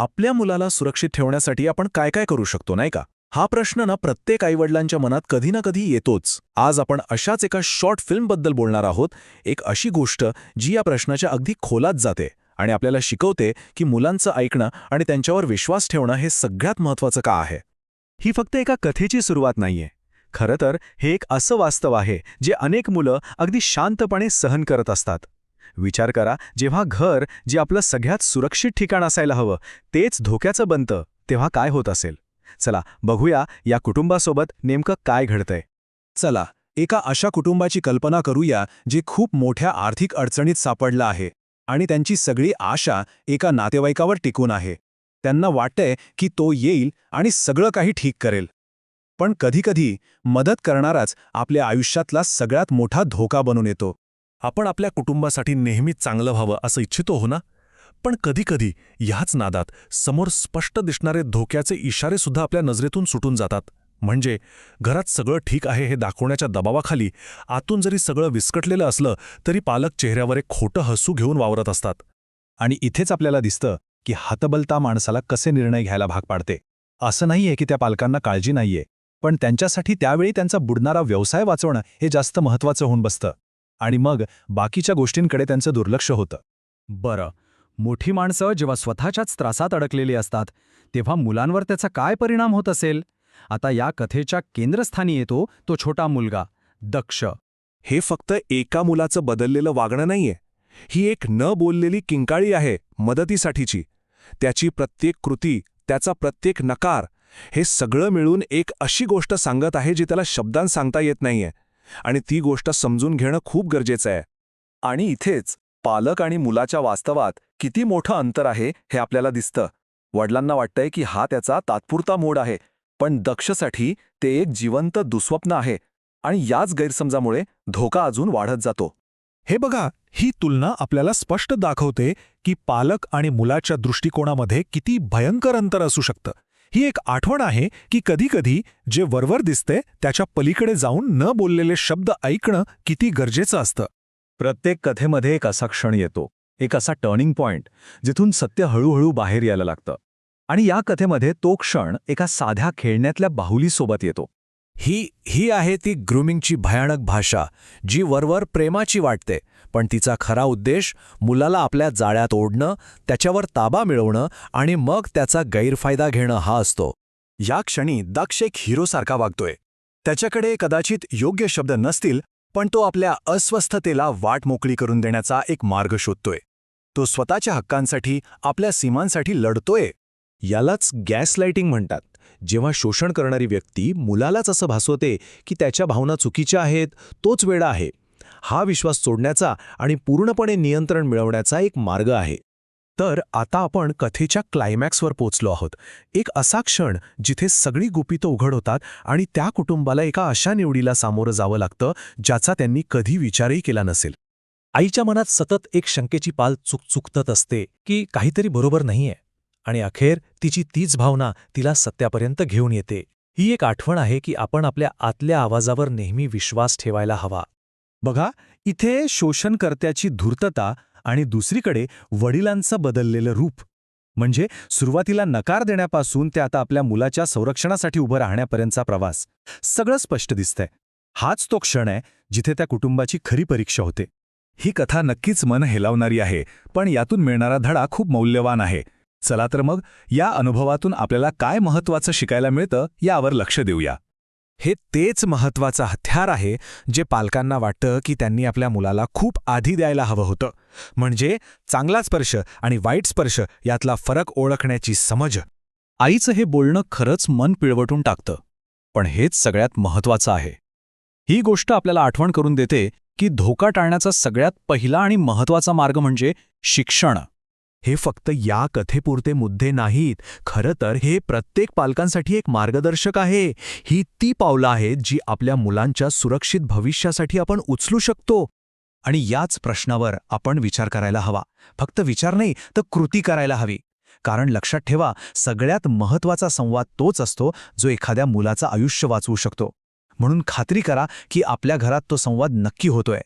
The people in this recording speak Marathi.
आपल्या मुलाला सुरक्षित ठेवण्यासाठी आपण काय काय करू शकतो नाही का? हा प्रश्न ना प्रत्येक आईवडिलांच्या मनात कधी ना कधी येतोच. आज आपण अशाच एका शॉर्ट फिल्मबद्दल बोलणार आहोत. एक अशी गोष्ट जी या प्रश्नाच्या अगदी खोलात जाते आणि आपल्याला शिकवते की मुलांचं ऐकणं आणि त्यांच्यावर विश्वास ठेवणं हे सगळ्यात महत्त्वाचं का आहे. ही फक्त एका कथेची सुरुवात नाहीये. खरं तर हे एक असं वास्तव आहे जे अनेक मुलं अगदी शांतपणे सहन करत असतात. विचार करा, जेव्हा घर जे आपलं सगळ्यात सुरक्षित ठिकाण असायला हवं तेच धोक्याचं बनतं, तेव्हा काय होत असेल. चला बघूया या कुटुंबासोबत नेमकं काय घडतंय. चला एका अशा कुटुंबाची कल्पना करूया जे खूप मोठ्या आर्थिक अडचणीत सापडलं आहे आणि त्यांची सगळी आशा एका नातेवाईकावर टिकून आहे. त्यांना वाटतंय की तो येईल आणि सगळं काही ठीक करेल. पण कधीकधी मदत करणाराच आपल्या आयुष्यातला सगळ्यात मोठा धोका बनून येतो. आपण आपल्या कुटुंबासाठी नेहमीच चांगलं व्हावं असं इच्छितो हो ना, पण कधीकधी ह्याच नादात समोर स्पष्ट दिसणारे धोक्याचे इशारे सुद्धा आपल्या नजरेतून सुटून जातात. म्हणजे घरात सगळं ठीक आहे हे दाखवण्याच्या दबावाखाली आतून जरी सगळं विस्कटलेलं असलं तरी पालक चेहऱ्यावर एक खोटं हसू घेऊन वावरत असतात. आणि इथेच आपल्याला दिसतं की हतबलता माणसाला कसे निर्णय घ्यायला भाग पाडते. असं नाहीये की त्या पालकांना काळजी नाहीये, पण त्यांच्यासाठी त्यावेळी त्यांचा बुडणारा व्यवसाय वाचवणं हे जास्त महत्त्वाचं होऊन बसतं. आणि मग बाकीच्या गोष्टींकडे त्यांचं दुर्लक्ष होतं. बरं, मोठी माणसं जेव्हा स्वतःच्याच त्रासात अडकलेली असतात तेव्हा मुलांवर त्याचा काय परिणाम होत असेल. आता या कथेच्या केंद्रस्थानी येतो तो छोटा मुलगा दक्ष. हे फक्त एका मुलाचं बदललेलं वागणं नाहीये, ही एक न बोललेली किंकाळी आहे मदतीसाठीची. त्याची प्रत्येक कृती, त्याचा प्रत्येक नकार, हे सगळं मिळून एक अशी गोष्ट सांगत आहे जी त्याला शब्दांत सांगता येत नाहीये, आणि ती गोष्ट समजून घेणं खूप गरजेचं आहे. आणि इथेच पालक आणि मुलाच्या वास्तवात किती मोठं अंतर आहे हे आपल्याला दिसतं. वडिलांना वाटतंय की हा त्याचा तात्पुरता मोड आहे, पण दक्षसाठी ते एक जिवंत दुःस्वप्न आहे. आणि याच गैरसमजामुळे धोका अजून वाढत जातो. हे बघा, ही तुलना आपल्याला स्पष्ट दाखवते की पालक आणि मुलाच्या दृष्टिकोनामध्ये किती भयंकर अंतर असू शकतं. ही एक आठवण आहे की कधीकधी जे वरवर दिसते त्याच्या पलीकडे जाऊन न बोललेले शब्द ऐकणं किती गरजेचं असतं. प्रत्येक कथेमध्ये एक असा क्षण येतो, एक असा टर्निंग पॉइंट, जिथून सत्य हळूहळू बाहेर यायला लागतं. आणि या कथेमध्ये तो क्षण एका साध्या खेळण्यातल्या बाहुलीसोबत येतो. ही आहे ती ग्रूमिंगची भयानक भाषा, जी वरवर प्रेमाची वाटते, पण तिचा खरा उद्देश मुलाला आपल्या जाळ्यात ओढणं, त्याच्यावर ताबा मिळवणं आणि मग त्याचा गैरफायदा घेणं हा असतो. या क्षणी दक्ष एक हिरोसारखा वागतोय. त्याच्याकडे कदाचित योग्य शब्द नसतील, पण तो आपल्या अस्वस्थतेला वाट मोकळी करून देण्याचा एक मार्ग शोधतोय. तो स्वतःच्या हक्कांसाठी, आपल्या सीमांसाठी लढतोय. यालाच गॅसलाइटिंग म्हणतात. जेव्हा शोषण करणारी व्यक्ती मुलालाच असं भासवते की त्याच्या भावना चुकीच्या आहेत, तोच वेडा आहे. हा विश्वास सोडण्याचा आणि पूर्णपणे नियंत्रण मिळवण्याचा एक मार्ग आहे. तर आता आपण कथेच्या क्लायमॅक्सवर पोचलो आहोत. एक असा क्षण जिथे सगळी गुपितं उघड होतात आणि त्या कुटुंबाला एका अशा निवडीला सामोरं जावं लागतं ज्याचा त्यांनी कधी विचारही केला नसेल. आईच्या मनात सतत एक शंकेची पाल चुकचुकतत असते की काहीतरी बरोबर नाहीये, आणि अखेर तिची तीच भावना तिला सत्यापर्यंत घेऊन येते. ही एक आठवण आहे की आपण आपल्या आतल्या आवाजावर नेहमी विश्वास ठेवायला हवा. बघा, इथे शोषणकर्त्याची धूर्तता आणि दुसरीकडे वडिलांचं बदललेलं रूप. म्हणजे सुरुवातीला नकार देण्यापासून ते आता आपल्या मुलाच्या संरक्षणासाठी उभं राहण्यापर्यंतचा प्रवास सगळं स्पष्ट दिसतंय. हाच तो क्षण आहे जिथे त्या कुटुंबाची खरी परीक्षा होते. ही कथा नक्कीच मन हेलावणारी आहे, पण यातून मिळणारा धडा खूप मौल्यवान आहे. चला तर मग या अनुभवातून आपल्याला काय महत्त्वाचं शिकायला मिळतं यावर लक्ष देऊया. हे तेच महत्त्वाचं हत्यार आहे जे पालकांना वाटतं की त्यांनी आपल्या मुलाला खूप आधी द्यायला हवं होतं. म्हणजे चांगला स्पर्श आणि वाईट स्पर्श यातला फरक ओळखण्याची समज. आईचं हे बोलणं खरंच मन पिळवटून टाकतं. पण हेच सगळ्यात महत्त्वाचं आहे. ही गोष्ट आपल्याला आठवण करून देते की धोका टाळण्याचा सगळ्यात पहिला आणि महत्त्वाचा मार्ग म्हणजे शिक्षण. हे फक्त या कथेपुरते मुद्दे नाहीत. खरं तर हे प्रत्येक पालकांसाठी एक मार्गदर्शक आहे. ही ती पावलं आहेत जी आपल्या मुलांच्या सुरक्षित भविष्यासाठी आपण उचलू शकतो. आणि याच प्रश्नावर आपण विचार करायला हवा. फक्त विचार नाही तर कृती करायला हवी. कारण लक्षात ठेवा, सगळ्यात महत्त्वाचा संवाद तोच असतो जो एखाद्या मुलाचं आयुष्य वाचवू शकतो. म्हणून खात्री करा की आपल्या घरात तो संवाद नक्की होतोय.